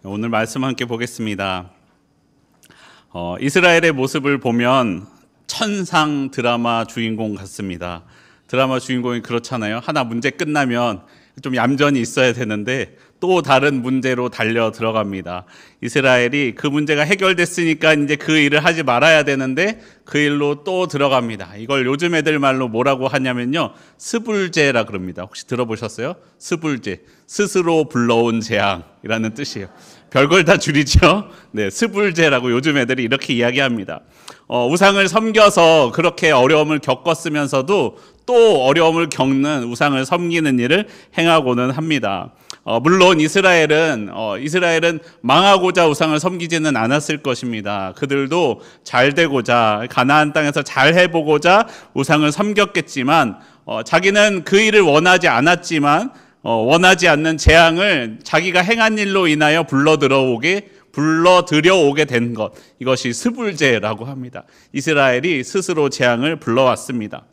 오늘 말씀 함께 보겠습니다. 이스라엘의 모습을 보면 천상 드라마 주인공 같습니다. 드라마 주인공이 그렇잖아요. 하나 문제 끝나면 좀 얌전히 있어야 되는데 또 다른 문제로 달려 들어갑니다. 이스라엘이 그 문제가 해결됐으니까 이제 그 일을 하지 말아야 되는데 그 일로 또 들어갑니다. 이걸 요즘 애들 말로 뭐라고 하냐면요, 스불제라 그럽니다. 혹시 들어보셨어요? 스불제, 스스로 불러온 재앙이라는 뜻이에요. 별걸 다 줄이죠. 네, 스불제라고 요즘 애들이 이렇게 이야기합니다. 우상을 섬겨서 그렇게 어려움을 겪었으면서도 또 어려움을 겪는 우상을 섬기는 일을 행하고는 합니다. 물론 이스라엘은 망하고자 우상을 섬기지는 않았을 것입니다. 그들도 잘 되고자, 가나안 땅에서 잘 해보고자 우상을 섬겼겠지만 자기는 그 일을 원하지 않았지만 원하지 않는 재앙을 자기가 행한 일로 인하여 불러들여오게 된 것, 이것이 스불제라고 합니다. 이스라엘이 스스로 재앙을 불러왔습니다.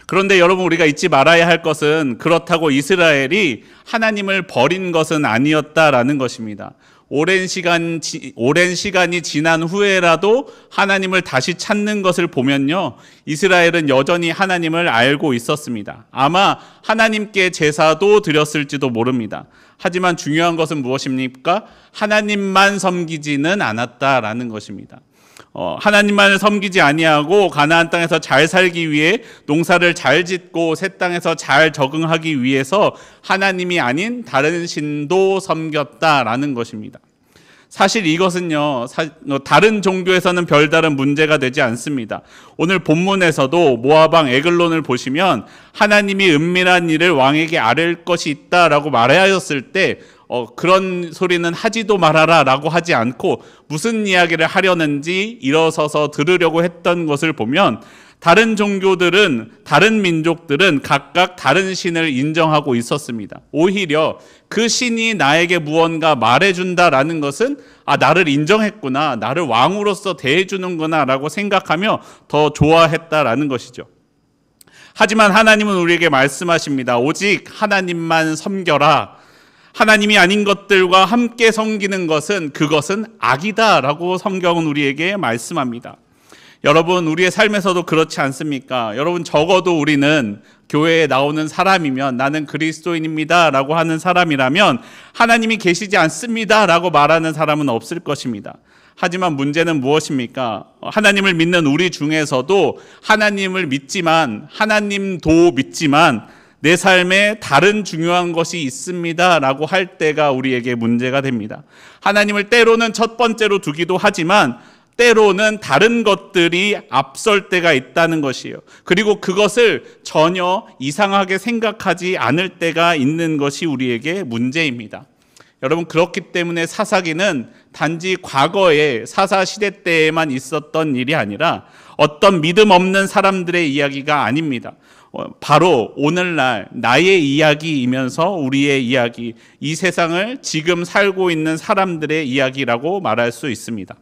그런데 여러분, 우리가 잊지 말아야 할 것은 그렇다고 이스라엘이 하나님을 버린 것은 아니었다라는 것입니다. 오랜 시간이 지난 후에라도 하나님을 다시 찾는 것을 보면요, 이스라엘은 여전히 하나님을 알고 있었습니다. 아마 하나님께 제사도 드렸을지도 모릅니다. 하지만 중요한 것은 무엇입니까? 하나님만 섬기지는 않았다라는 것입니다. 하나님만을 섬기지 아니하고 가나안 땅에서 잘 살기 위해, 농사를 잘 짓고 새 땅에서 잘 적응하기 위해서 하나님이 아닌 다른 신도 섬겼다라는 것입니다. 사실 이것은요, 다른 종교에서는 별다른 문제가 되지 않습니다. 오늘 본문에서도 모압 왕 에글론을 보시면 하나님이 은밀한 일을 왕에게 아뢰을 것이 있다라고 말하였을 때 그런 소리는 하지도 말아라 라고 하지 않고 무슨 이야기를 하려는지 일어서서 들으려고 했던 것을 보면, 다른 종교들은, 다른 민족들은 각각 다른 신을 인정하고 있었습니다. 오히려 그 신이 나에게 무언가 말해준다라는 것은 나를 인정했구나, 나를 왕으로서 대해주는구나 라고 생각하며 더 좋아했다라는 것이죠. 하지만 하나님은 우리에게 말씀하십니다. 오직 하나님만 섬겨라. 하나님이 아닌 것들과 함께 섬기는 그것은 악이다라고 성경은 우리에게 말씀합니다. 여러분, 우리의 삶에서도 그렇지 않습니까? 여러분, 적어도 우리는 교회에 나오는 사람이면, 나는 그리스도인입니다 라고 하는 사람이라면 하나님이 계시지 않습니다 라고 말하는 사람은 없을 것입니다. 하지만 문제는 무엇입니까? 하나님을 믿는 우리 중에서도 하나님도 믿지만 내 삶에 다른 중요한 것이 있습니다 라고 할 때가 우리에게 문제가 됩니다. 하나님을 때로는 첫 번째로 두기도 하지만 때로는 다른 것들이 앞설 때가 있다는 것이에요. 그리고 그것을 전혀 이상하게 생각하지 않을 때가 있는 것이 우리에게 문제입니다. 여러분, 그렇기 때문에 사사기는 단지 과거의 사사시대 때에만 있었던 일이 아니라 어떤 믿음 없는 사람들의 이야기가 아닙니다. 바로 오늘날 나의 이야기이면서 우리의 이야기, 이 세상을 지금 살고 있는 사람들의 이야기라고 말할 수 있습니다.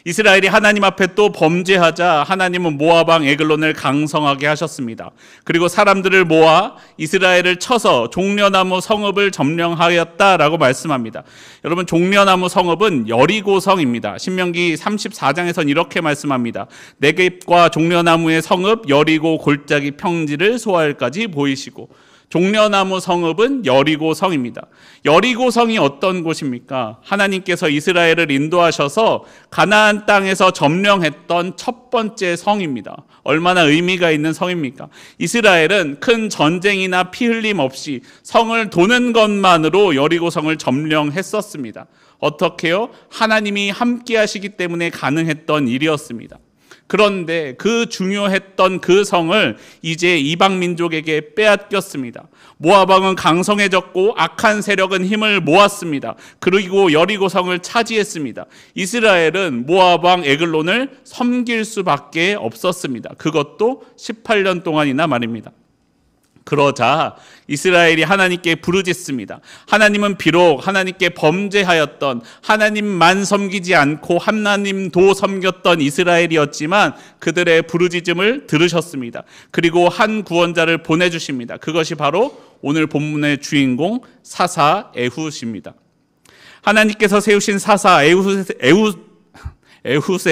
이스라엘이 하나님 앞에 또 범죄하자 하나님은 모압 왕 에글론을 강성하게 하셨습니다. 그리고 사람들을 모아 이스라엘을 쳐서 종려나무 성읍을 점령하였다라고 말씀합니다. 여러분, 종려나무 성읍은 여리고성입니다. 신명기 34장에서는 이렇게 말씀합니다. 네겝과 종려나무의 성읍 여리고 골짜기 평지를 소알까지 보이시고, 종려나무 성읍은 여리고성입니다. 여리고성이 어떤 곳입니까? 하나님께서 이스라엘을 인도하셔서 가나안 땅에서 점령했던 첫 번째 성입니다. 얼마나 의미가 있는 성입니까? 이스라엘은 큰 전쟁이나 피 흘림 없이 성을 도는 것만으로 여리고성을 점령했었습니다. 어떻게요? 하나님이 함께 하시기 때문에 가능했던 일이었습니다. 그런데 그 중요했던 그 성을 이제 이방 민족에게 빼앗겼습니다. 모압 왕은 강성해졌고 악한 세력은 힘을 모았습니다. 그리고 여리고성을 차지했습니다. 이스라엘은 모압 왕 에글론을 섬길 수밖에 없었습니다. 그것도 18년 동안이나 말입니다. 그러자 이스라엘이 하나님께 부르짖습니다. 하나님은 비록 하나님께 범죄하였던, 하나님만 섬기지 않고 하나님도 섬겼던 이스라엘이었지만 그들의 부르짖음을 들으셨습니다. 그리고 한 구원자를 보내주십니다. 그것이 바로 오늘 본문의 주인공 사사 에훗입니다. 하나님께서 세우신 사사 에훗에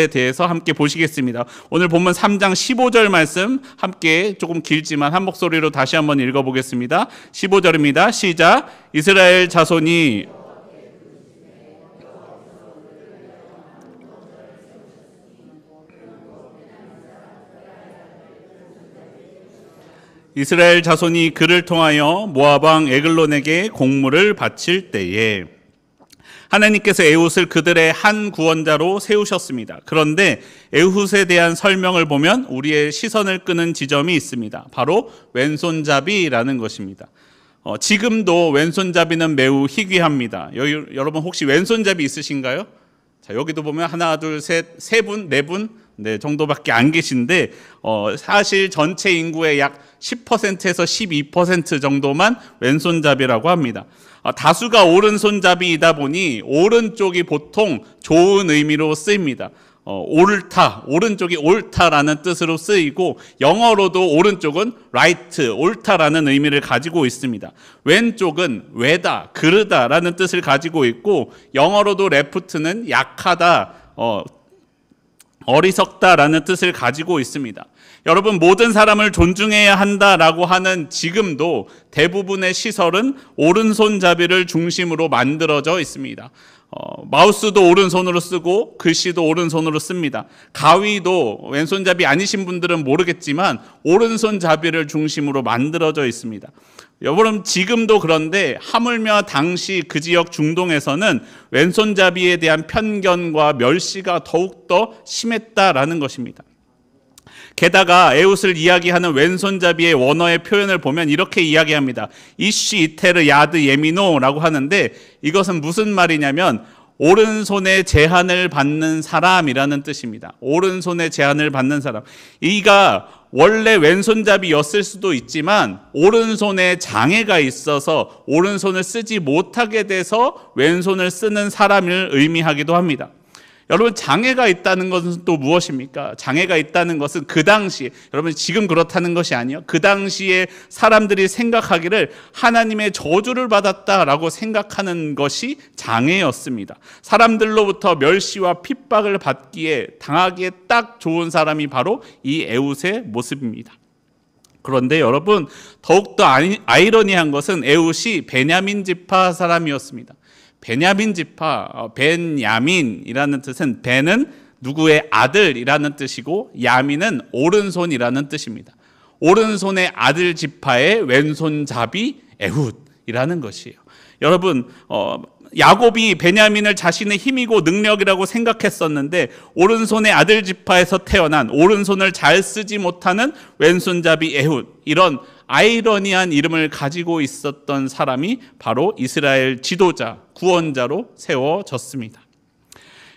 대해서 함께 보시겠습니다. 오늘 본문 3장 15절 말씀 함께 조금 길지만 한 목소리로 다시 한번 읽어보겠습니다. 15절입니다. 시작. 이스라엘 자손이 그를 통하여 모압 왕 에글론에게 공물을 바칠 때에 하나님께서 에훗을 그들의 한 구원자로 세우셨습니다. 그런데 에훗에 대한 설명을 보면 우리의 시선을 끄는 지점이 있습니다. 바로 왼손잡이라는 것입니다. 지금도 왼손잡이는 매우 희귀합니다. 여러분 혹시 왼손잡이 있으신가요? 자, 여기도 보면 하나, 둘, 셋, 세 분, 네 분 정도밖에 안 계신데 사실 전체 인구의 약 10%에서 12% 정도만 왼손잡이라고 합니다. 다수가 오른손잡이이다 보니 오른쪽이 보통 좋은 의미로 쓰입니다. 옳다, 오른쪽이 옳다라는 뜻으로 쓰이고 영어로도 오른쪽은 right, 옳다라는 의미를 가지고 있습니다. 왼쪽은 외다, 그르다라는 뜻을 가지고 있고 영어로도 left는 약하다, 어리석다라는 뜻을 가지고 있습니다. 여러분, 모든 사람을 존중해야 한다라고 하는 지금도 대부분의 시설은 오른손잡이를 중심으로 만들어져 있습니다. 마우스도 오른손으로 쓰고 글씨도 오른손으로 씁니다. 가위도 왼손잡이 아니신 분들은 모르겠지만 오른손잡이를 중심으로 만들어져 있습니다. 여러분, 지금도 그런데 하물며 당시 그 지역 중동에서는 왼손잡이에 대한 편견과 멸시가 더욱더 심했다라는 것입니다. 게다가 에훗을 이야기하는 왼손잡이의 원어의 표현을 보면 이렇게 이야기합니다. 이쉬 이테르 야드 예미노라고 하는데 이것은 무슨 말이냐면 오른손에 제한을 받는 사람이라는 뜻입니다. 오른손에 제한을 받는 사람. 이가 원래 왼손잡이였을 수도 있지만 오른손에 장애가 있어서 오른손을 쓰지 못하게 돼서 왼손을 쓰는 사람을 의미하기도 합니다. 여러분, 장애가 있다는 것은 또 무엇입니까? 장애가 있다는 것은 그 당시에, 여러분 지금 그렇다는 것이 아니에요. 그 당시에 사람들이 생각하기를 하나님의 저주를 받았다라고 생각하는 것이 장애였습니다. 사람들로부터 멸시와 핍박을 받기에 당하기에 딱 좋은 사람이 바로 이 에훗의 모습입니다. 그런데 여러분, 더욱더 아이러니한 것은 에훗이 베냐민 지파 사람이었습니다. 베냐민 지파, 벤야민이라는 뜻은 벤은 누구의 아들이라는 뜻이고 야민은 오른손이라는 뜻입니다. 오른손의 아들 지파의 왼손잡이 에훗이라는 것이에요. 여러분, 야곱이 베냐민을 자신의 힘이고 능력이라고 생각했었는데 오른손의 아들 지파에서 태어난 오른손을 잘 쓰지 못하는 왼손잡이 에훗, 이런 아이러니한 이름을 가지고 있었던 사람이 바로 이스라엘 지도자, 구원자로 세워졌습니다.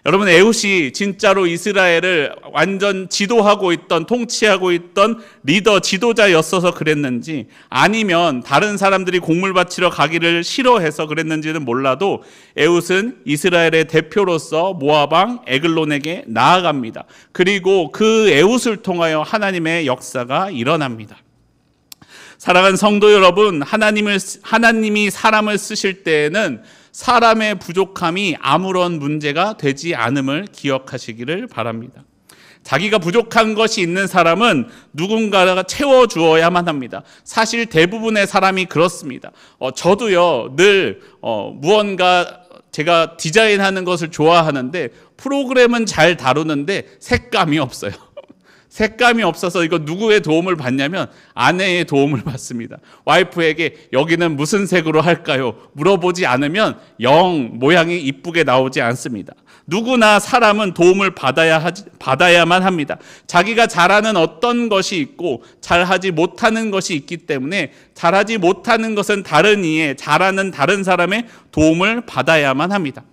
여러분, 에훗이 진짜로 이스라엘을 완전 지도하고 있던, 통치하고 있던 리더, 지도자였어서 그랬는지 아니면 다른 사람들이 곡물 바치러 가기를 싫어해서 그랬는지는 몰라도 에훗은 이스라엘의 대표로서 모압 왕 에글론에게 나아갑니다. 그리고 그 에훗을 통하여 하나님의 역사가 일어납니다. 사랑하는 성도 여러분, 하나님이 사람을 쓰실 때에는 사람의 부족함이 아무런 문제가 되지 않음을 기억하시기를 바랍니다. 자기가 부족한 것이 있는 사람은 누군가가 채워주어야만 합니다. 사실 대부분의 사람이 그렇습니다. 저도요, 늘 무언가 제가 디자인하는 것을 좋아하는데 프로그램은 잘 다루는데 색감이 없어요. 색감이 없어서 이거 누구의 도움을 받냐면 아내의 도움을 받습니다. 와이프에게 여기는 무슨 색으로 할까요? 물어보지 않으면 영 모양이 이쁘게 나오지 않습니다. 누구나 사람은 도움을 받아야만 합니다. 자기가 잘하는 어떤 것이 있고 잘하지 못하는 것이 있기 때문에 잘하지 못하는 것은 다른 이의, 잘하는 다른 사람의 도움을 받아야만 합니다.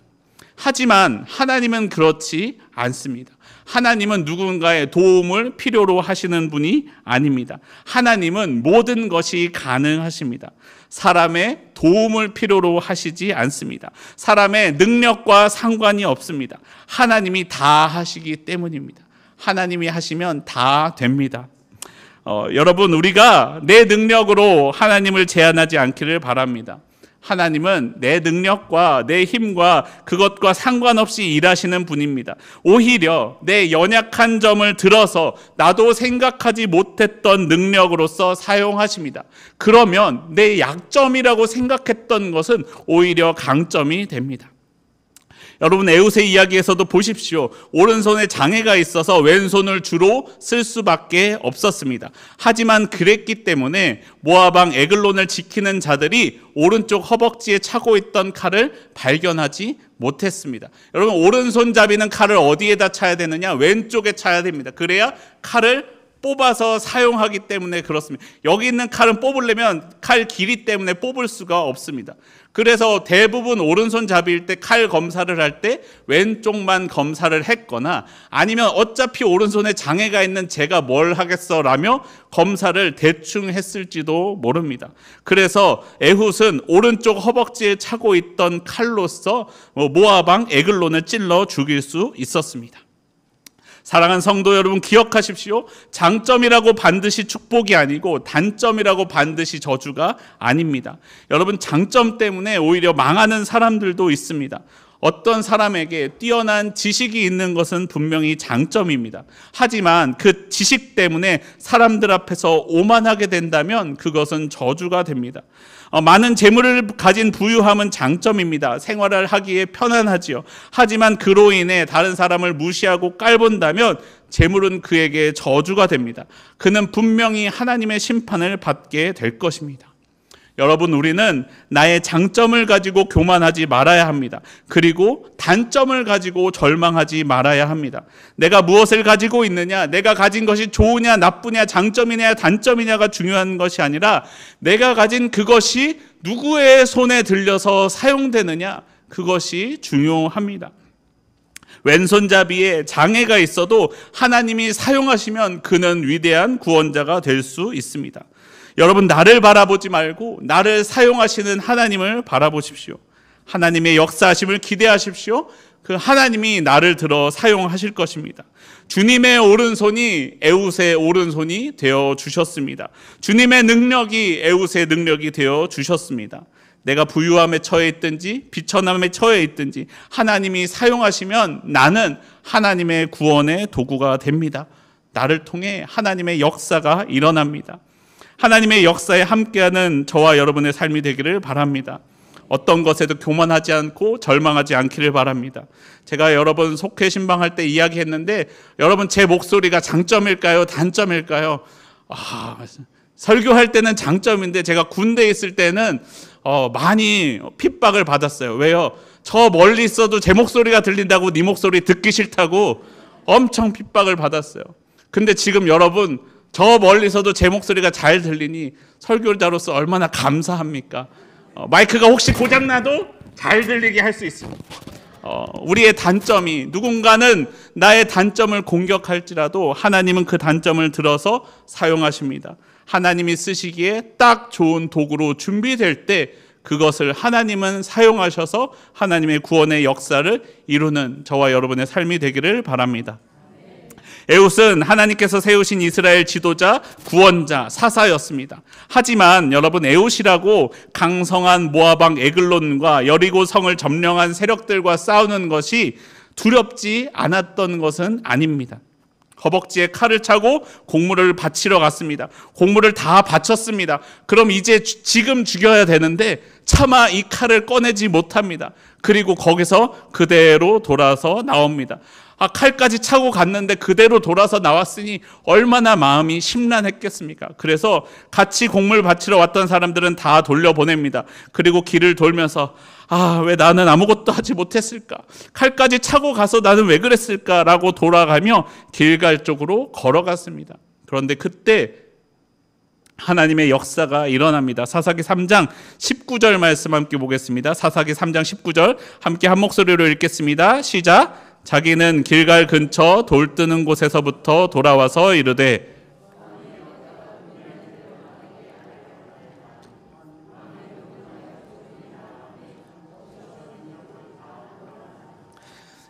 하지만 하나님은 그렇지 않습니다. 하나님은 누군가의 도움을 필요로 하시는 분이 아닙니다. 하나님은 모든 것이 가능하십니다. 사람의 도움을 필요로 하시지 않습니다. 사람의 능력과 상관이 없습니다. 하나님이 다 하시기 때문입니다. 하나님이 하시면 다 됩니다. 여러분, 우리가 내 능력으로 하나님을 제한하지 않기를 바랍니다. 하나님은 내 능력과 내 힘과 그것과 상관없이 일하시는 분입니다. 오히려 내 연약한 점을 들어서 나도 생각하지 못했던 능력으로서 사용하십니다. 그러면 내 약점이라고 생각했던 것은 오히려 강점이 됩니다. 여러분, 에웃의 이야기에서도 보십시오. 오른손에 장애가 있어서 왼손을 주로 쓸 수밖에 없었습니다. 하지만 그랬기 때문에 모압 왕 에글론을 지키는 자들이 오른쪽 허벅지에 차고 있던 칼을 발견하지 못했습니다. 여러분, 오른손잡이는 칼을 어디에다 차야 되느냐? 왼쪽에 차야 됩니다. 그래야 칼을 뽑아서 사용하기 때문에 그렇습니다. 여기 있는 칼은 뽑으려면 칼 길이 때문에 뽑을 수가 없습니다. 그래서 대부분 오른손잡이일 때 칼 검사를 할 때 왼쪽만 검사를 했거나 아니면 어차피 오른손에 장애가 있는 제가 뭘 하겠어 라며 검사를 대충 했을지도 모릅니다. 그래서 에훗은 오른쪽 허벅지에 차고 있던 칼로서 모압 왕 에글론을 찔러 죽일 수 있었습니다. 사랑하는 성도 여러분, 기억하십시오. 장점이라고 반드시 축복이 아니고 단점이라고 반드시 저주가 아닙니다. 여러분, 장점 때문에 오히려 망하는 사람들도 있습니다. 어떤 사람에게 뛰어난 지식이 있는 것은 분명히 장점입니다. 하지만 그 지식 때문에 사람들 앞에서 오만하게 된다면 그것은 저주가 됩니다. 많은 재물을 가진 부유함은 장점입니다. 생활을 하기에 편안하지요. 하지만 그로 인해 다른 사람을 무시하고 깔본다면 재물은 그에게 저주가 됩니다. 그는 분명히 하나님의 심판을 받게 될 것입니다. 여러분, 우리는 나의 장점을 가지고 교만하지 말아야 합니다. 그리고 단점을 가지고 절망하지 말아야 합니다. 내가 무엇을 가지고 있느냐, 내가 가진 것이 좋으냐, 나쁘냐, 장점이냐, 단점이냐가 중요한 것이 아니라 내가 가진 그것이 누구의 손에 들려서 사용되느냐, 그것이 중요합니다. 왼손잡이에 장애가 있어도 하나님이 사용하시면 그는 위대한 구원자가 될 수 있습니다. 여러분, 나를 바라보지 말고 나를 사용하시는 하나님을 바라보십시오. 하나님의 역사하심을 기대하십시오. 그 하나님이 나를 들어 사용하실 것입니다. 주님의 오른손이 에웃의 오른손이 되어 주셨습니다. 주님의 능력이 에웃의 능력이 되어 주셨습니다. 내가 부유함에 처해 있든지 비천함에 처해 있든지 하나님이 사용하시면 나는 하나님의 구원의 도구가 됩니다. 나를 통해 하나님의 역사가 일어납니다. 하나님의 역사에 함께하는 저와 여러분의 삶이 되기를 바랍니다. 어떤 것에도 교만하지 않고 절망하지 않기를 바랍니다. 제가 여러분 속회 신방할 때 이야기했는데, 여러분 제 목소리가 장점일까요? 단점일까요? 설교할 때는 장점인데 제가 군대에 있을 때는 많이 핍박을 받았어요. 왜요? 저 멀리 있어도 제 목소리가 들린다고 네 목소리 듣기 싫다고 엄청 핍박을 받았어요. 근데 지금 여러분, 저 멀리서도 제 목소리가 잘 들리니 설교자로서 얼마나 감사합니까? 마이크가 혹시 고장나도 잘 들리게 할 수 있습니다. 우리의 단점이, 누군가는 나의 단점을 공격할지라도 하나님은 그 단점을 들어서 사용하십니다. 하나님이 쓰시기에 딱 좋은 도구로 준비될 때 그것을 하나님은 사용하셔서 하나님의 구원의 역사를 이루는 저와 여러분의 삶이 되기를 바랍니다. 에웃은 하나님께서 세우신 이스라엘 지도자, 구원자, 사사였습니다. 하지만 여러분, 에웃이라고 강성한 모압 왕 에글론과 여리고 성을 점령한 세력들과 싸우는 것이 두렵지 않았던 것은 아닙니다. 허벅지에 칼을 차고 곡물을 바치러 갔습니다. 곡물을 다 바쳤습니다. 그럼 이제 지금 죽여야 되는데 차마 이 칼을 꺼내지 못합니다. 그리고 거기서 그대로 돌아서 나옵니다. 칼까지 차고 갔는데 그대로 돌아서 나왔으니 얼마나 마음이 심란했겠습니까? 그래서 같이 곡물 바치러 왔던 사람들은 다 돌려보냅니다. 그리고 길을 돌면서 왜 나는 아무것도 하지 못했을까? 칼까지 차고 가서 나는 왜 그랬을까? 라고 돌아가며 길갈 쪽으로 걸어갔습니다. 그런데 그때 하나님의 역사가 일어납니다. 사사기 3장 19절 말씀 함께 보겠습니다. 사사기 3장 19절 함께 한 목소리로 읽겠습니다. 시작. 자기는 길갈 근처 돌 뜨는 곳에서부터 돌아와서 이르되,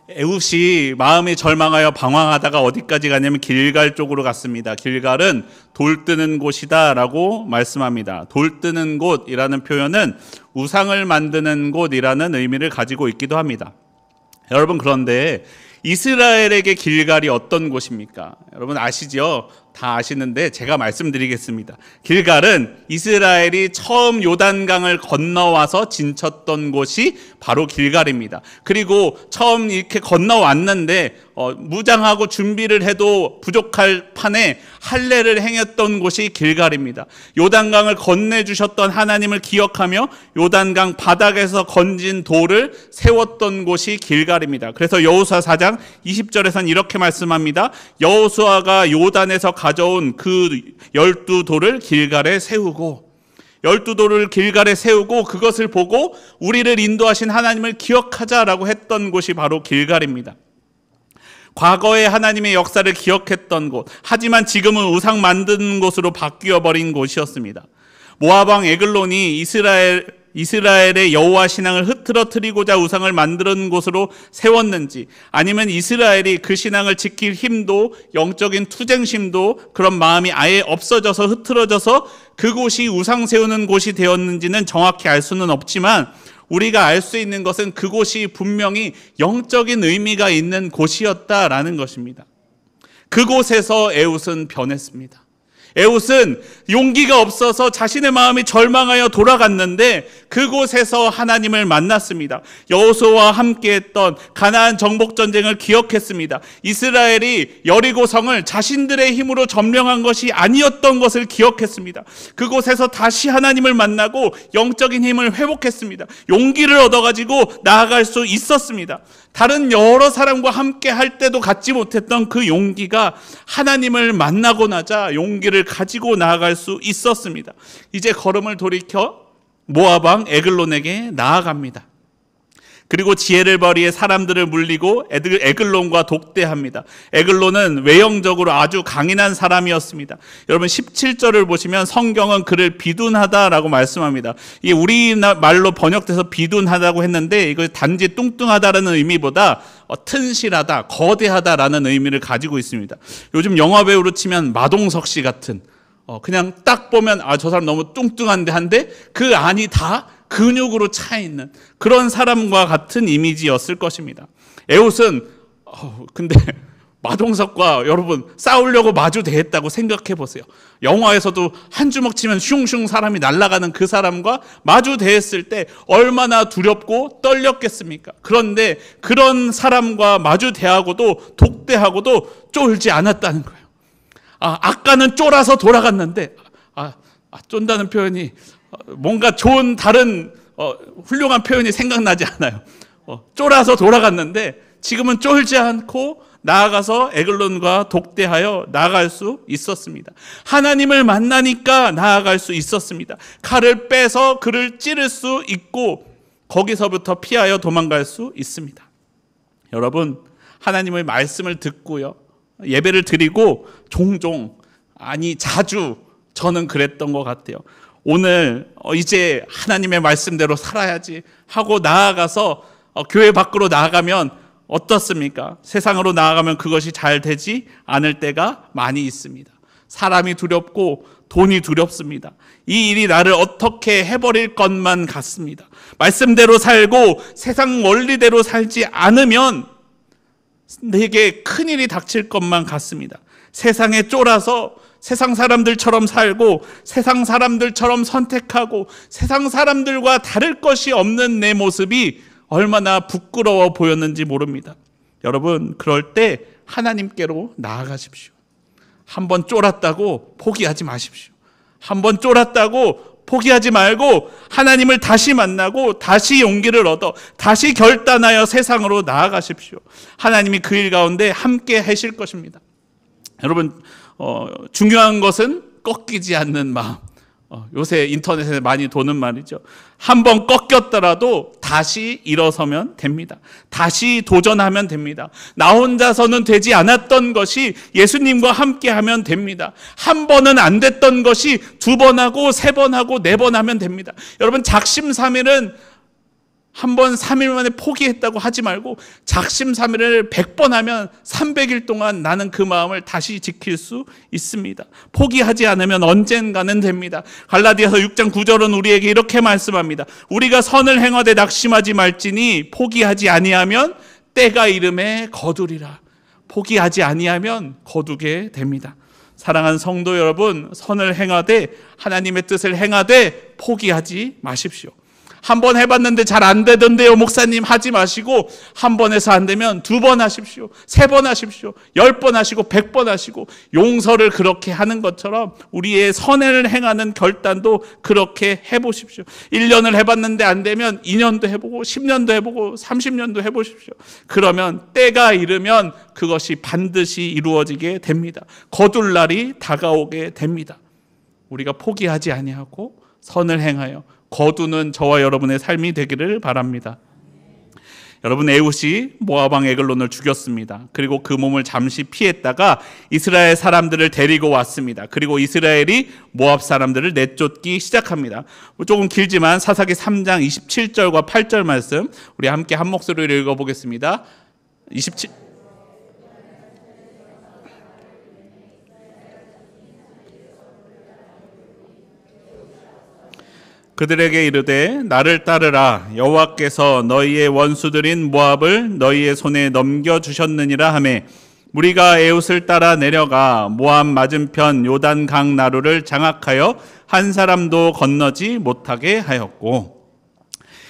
에훗이 마음이 절망하여 방황하다가 어디까지 가냐면 길갈 쪽으로 갔습니다. 길갈은 돌 뜨는 곳이다 라고 말씀합니다. 돌 뜨는 곳이라는 표현은 우상을 만드는 곳이라는 의미를 가지고 있기도 합니다. 여러분, 그런데 이스라엘에게 길갈이 어떤 곳입니까? 여러분 아시죠? 다 아시는데 제가 말씀드리겠습니다. 길갈은 이스라엘이 처음 요단강을 건너와서 진쳤던 곳이 바로 길갈입니다. 그리고 처음 이렇게 건너왔는데 무장하고 준비를 해도 부족할 판에 할례를 행했던 곳이 길갈입니다. 요단강을 건네주셨던 하나님을 기억하며 요단강 바닥에서 건진 돌을 세웠던 곳이 길갈입니다. 그래서 여호수아 4장 20절에서는 이렇게 말씀합니다. 여호수아가 요단에서 가져온 그 12돌을 길갈에 세우고, 12돌을 길갈에 세우고 그것을 보고 우리를 인도하신 하나님을 기억하자라고 했던 곳이 바로 길갈입니다. 과거에 하나님의 역사를 기억했던 곳, 하지만 지금은 우상 만드는 곳으로 바뀌어버린 곳이었습니다. 모압 왕 에글론이 이스라엘의 여호와 신앙을 흐트러뜨리고자 우상을 만드는 곳으로 세웠는지, 아니면 이스라엘이 그 신앙을 지킬 힘도 영적인 투쟁심도 그런 마음이 아예 없어져서 흐트러져서 그곳이 우상 세우는 곳이 되었는지는 정확히 알 수는 없지만, 우리가 알 수 있는 것은 그곳이 분명히 영적인 의미가 있는 곳이었다라는 것입니다. 그곳에서 에훗은 변했습니다. 에훗은 용기가 없어서 자신의 마음이 절망하여 돌아갔는데 그곳에서 하나님을 만났습니다. 여호수아와 함께했던 가나안 정복 전쟁을 기억했습니다. 이스라엘이 여리고성을 자신들의 힘으로 점령한 것이 아니었던 것을 기억했습니다. 그곳에서 다시 하나님을 만나고 영적인 힘을 회복했습니다. 용기를 얻어가지고 나아갈 수 있었습니다. 다른 여러 사람과 함께 할 때도 갖지 못했던 그 용기가 하나님을 만나고 나자 용기를 가지고 나아갈 수 있었습니다. 이제 걸음을 돌이켜 모압 왕 에글론에게 나아갑니다. 그리고 지혜를 발휘해 사람들을 물리고 에글론과 독대합니다. 에글론은 외형적으로 아주 강인한 사람이었습니다. 여러분 17절을 보시면 성경은 그를 비둔하다라고 말씀합니다. 이게 우리말로 번역돼서 비둔하다고 했는데 이거 단지 뚱뚱하다라는 의미보다 튼실하다, 거대하다라는 의미를 가지고 있습니다. 요즘 영화배우로 치면 마동석 씨 같은, 그냥 딱 보면 저 사람 너무 뚱뚱한데 한데 그 안이 다 근육으로 차 있는 그런 사람과 같은 이미지였을 것입니다. 에훗은 근데 마동석과 여러분 싸우려고 마주 대했다고 생각해 보세요. 영화에서도 한 주먹 치면 슝슝 사람이 날아가는 그 사람과 마주 대했을 때 얼마나 두렵고 떨렸겠습니까? 그런데 그런 사람과 마주 대하고도 독대하고도 쫄지 않았다는 거예요. 아까는 쫄아서 돌아갔는데 쫀다는 표현이 뭔가 좋은 다른 훌륭한 표현이 생각나지 않아요. 쫄아서 돌아갔는데 지금은 쫄지 않고 나아가서 에글론과 독대하여 나아갈 수 있었습니다. 하나님을 만나니까 나아갈 수 있었습니다. 칼을 빼서 그를 찌를 수 있고 거기서부터 피하여 도망갈 수 있습니다. 여러분, 하나님의 말씀을 듣고요, 예배를 드리고 종종, 자주 저는 그랬던 것 같아요. 오늘 이제 하나님의 말씀대로 살아야지 하고 나아가서 교회 밖으로 나아가면 어떻습니까? 세상으로 나아가면 그것이 잘 되지 않을 때가 많이 있습니다. 사람이 두렵고 돈이 두렵습니다. 이 일이 나를 어떻게 해버릴 것만 같습니다. 말씀대로 살고 세상 원리대로 살지 않으면 내게 큰일이 닥칠 것만 같습니다. 세상에 쫄아서 세상 사람들처럼 살고 세상 사람들처럼 선택하고 세상 사람들과 다를 것이 없는 내 모습이 얼마나 부끄러워 보였는지 모릅니다. 여러분, 그럴 때 하나님께로 나아가십시오. 한번 쫄았다고 포기하지 마십시오. 한번 쫄았다고 포기하지 말고 하나님을 다시 만나고 다시 용기를 얻어 다시 결단하여 세상으로 나아가십시오. 하나님이 그 일 가운데 함께 하실 것입니다. 여러분, 중요한 것은 꺾이지 않는 마음. 요새 인터넷에 많이 도는 말이죠. 한번 꺾였더라도 다시 일어서면 됩니다. 다시 도전하면 됩니다. 나 혼자서는 되지 않았던 것이 예수님과 함께 하면 됩니다. 한 번은 안 됐던 것이 2번 하고 3번 하고 4번 하면 됩니다. 여러분, 작심삼일은 한 번 3일 만에 포기했다고 하지 말고 작심삼일을 100번 하면 300일 동안 나는 그 마음을 다시 지킬 수 있습니다. 포기하지 않으면 언젠가는 됩니다. 갈라디아서 6장 9절은 우리에게 이렇게 말씀합니다. 우리가 선을 행하되 낙심하지 말지니 포기하지 아니하면 때가 이름에 거두리라. 포기하지 아니하면 거두게 됩니다. 사랑하는 성도 여러분, 선을 행하되 하나님의 뜻을 행하되 포기하지 마십시오. 한 번 해봤는데 잘 안 되던데요 목사님 하지 마시고, 한 번 해서 안 되면 2번 하십시오, 3번 하십시오, 10번 하시고 100번 하시고, 용서를 그렇게 하는 것처럼 우리의 선을 행하는 결단도 그렇게 해보십시오. 1년을 해봤는데 안 되면 2년도 해보고 10년도 해보고 30년도 해보십시오. 그러면 때가 이르면 그것이 반드시 이루어지게 됩니다. 거둘 날이 다가오게 됩니다. 우리가 포기하지 아니하고 선을 행하여 거두는 저와 여러분의 삶이 되기를 바랍니다. 여러분, 에훗이 모압 왕 에글론을 죽였습니다. 그리고 그 몸을 잠시 피했다가 이스라엘 사람들을 데리고 왔습니다. 그리고 이스라엘이 모압 사람들을 내쫓기 시작합니다. 조금 길지만 사사기 3장 27절과 8절 말씀 우리 함께 한 목소리로 읽어보겠습니다. 27 그들에게 이르되 나를 따르라. 여호와께서 너희의 원수들인 모압을 너희의 손에 넘겨주셨느니라 하매 무리가 에훗을 따라 내려가 모압 맞은편 요단강 나루를 장악하여 한 사람도 건너지 못하게 하였고,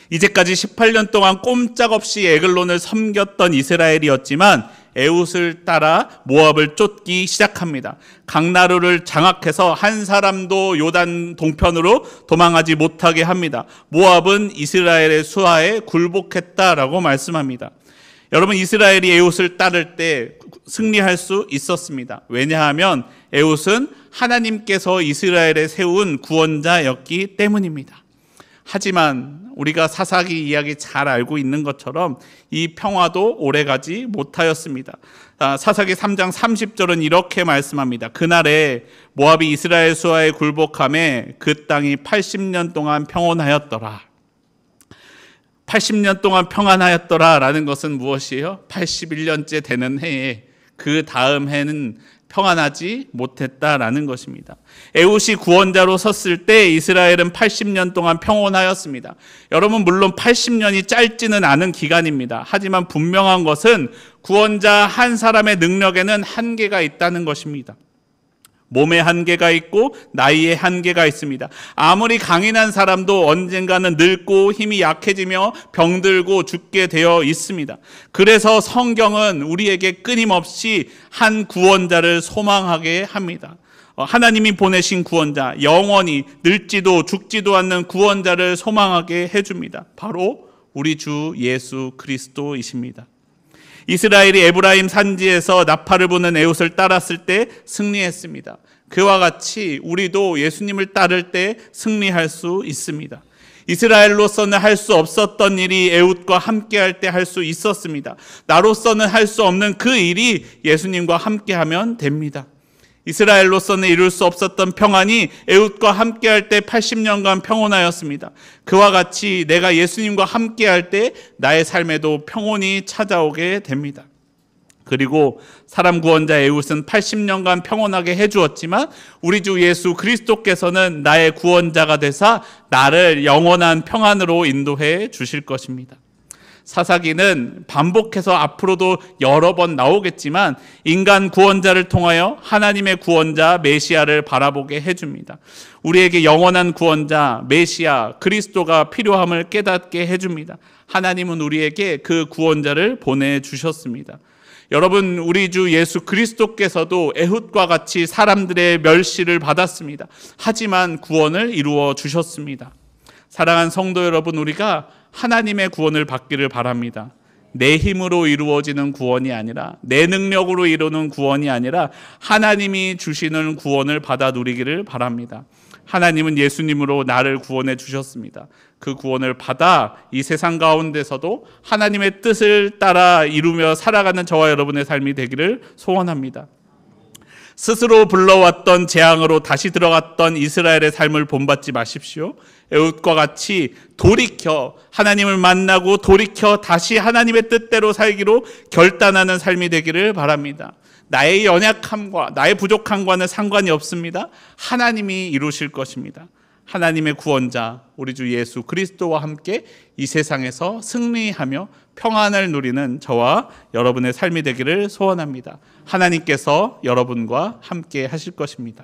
이제까지 18년 동안 꼼짝없이 에글론을 섬겼던 이스라엘이었지만 에훗을 따라 모압을 쫓기 시작합니다. 강나루를 장악해서 한 사람도 요단 동편으로 도망하지 못하게 합니다. 모압은 이스라엘의 수하에 굴복했다라고 말씀합니다. 여러분, 이스라엘이 에훗을 따를 때 승리할 수 있었습니다. 왜냐하면 에훗은 하나님께서 이스라엘에 세운 구원자였기 때문입니다. 하지만 우리가 사사기 이야기 잘 알고 있는 것처럼 이 평화도 오래가지 못하였습니다. 사사기 3장 30절은 이렇게 말씀합니다. 그날에 모압이 이스라엘 수하에 굴복함에 그 땅이 80년 동안 평온하였더라. 80년 동안 평안하였더라 라는 것은 무엇이에요? 81년째 되는 해에 그 다음 해는 평안하지 못했다라는 것입니다. 에훗이 구원자로 섰을 때 이스라엘은 80년 동안 평온하였습니다. 여러분, 물론 80년이 짧지는 않은 기간입니다. 하지만 분명한 것은 구원자 한 사람의 능력에는 한계가 있다는 것입니다. 몸의 한계가 있고 나이의 한계가 있습니다. 아무리 강인한 사람도 언젠가는 늙고 힘이 약해지며 병들고 죽게 되어 있습니다. 그래서 성경은 우리에게 끊임없이 한 구원자를 소망하게 합니다. 하나님이 보내신 구원자, 영원히 늙지도 죽지도 않는 구원자를 소망하게 해줍니다. 바로 우리 주 예수 그리스도이십니다. 이스라엘이 에브라임 산지에서 나팔을 부는 에훗을 따랐을 때 승리했습니다. 그와 같이 우리도 예수님을 따를 때 승리할 수 있습니다. 이스라엘로서는 할 수 없었던 일이 에훗과 함께할 때 할 수 있었습니다. 나로서는 할 수 없는 그 일이 예수님과 함께하면 됩니다. 이스라엘로서는 이룰 수 없었던 평안이 에훗과 함께할 때 80년간 평온하였습니다. 그와 같이 내가 예수님과 함께할 때 나의 삶에도 평온이 찾아오게 됩니다. 그리고 사람 구원자 에훗은 80년간 평온하게 해주었지만 우리 주 예수 그리스도께서는 나의 구원자가 되사 나를 영원한 평안으로 인도해 주실 것입니다. 사사기는 반복해서 앞으로도 여러 번 나오겠지만 인간 구원자를 통하여 하나님의 구원자 메시아를 바라보게 해줍니다. 우리에게 영원한 구원자 메시아 그리스도가 필요함을 깨닫게 해줍니다. 하나님은 우리에게 그 구원자를 보내주셨습니다. 여러분, 우리 주 예수 그리스도께서도 에훗과 같이 사람들의 멸시를 받았습니다. 하지만 구원을 이루어 주셨습니다. 사랑하는 성도 여러분, 우리가 하나님의 구원을 받기를 바랍니다. 내 힘으로 이루어지는 구원이 아니라, 내 능력으로 이루는 구원이 아니라 하나님이 주시는 구원을 받아 누리기를 바랍니다. 하나님은 예수님으로 나를 구원해 주셨습니다. 그 구원을 받아 이 세상 가운데서도 하나님의 뜻을 따라 이루며 살아가는 저와 여러분의 삶이 되기를 소원합니다. 스스로 불러왔던 재앙으로 다시 들어갔던 이스라엘의 삶을 본받지 마십시오. 에훗과 같이 돌이켜 하나님을 만나고 돌이켜 다시 하나님의 뜻대로 살기로 결단하는 삶이 되기를 바랍니다. 나의 연약함과 나의 부족함과는 상관이 없습니다. 하나님이 이루실 것입니다. 하나님의 구원자 우리 주 예수 그리스도와 함께 이 세상에서 승리하며 평안을 누리는 저와 여러분의 삶이 되기를 소원합니다. 하나님께서 여러분과 함께 하실 것입니다.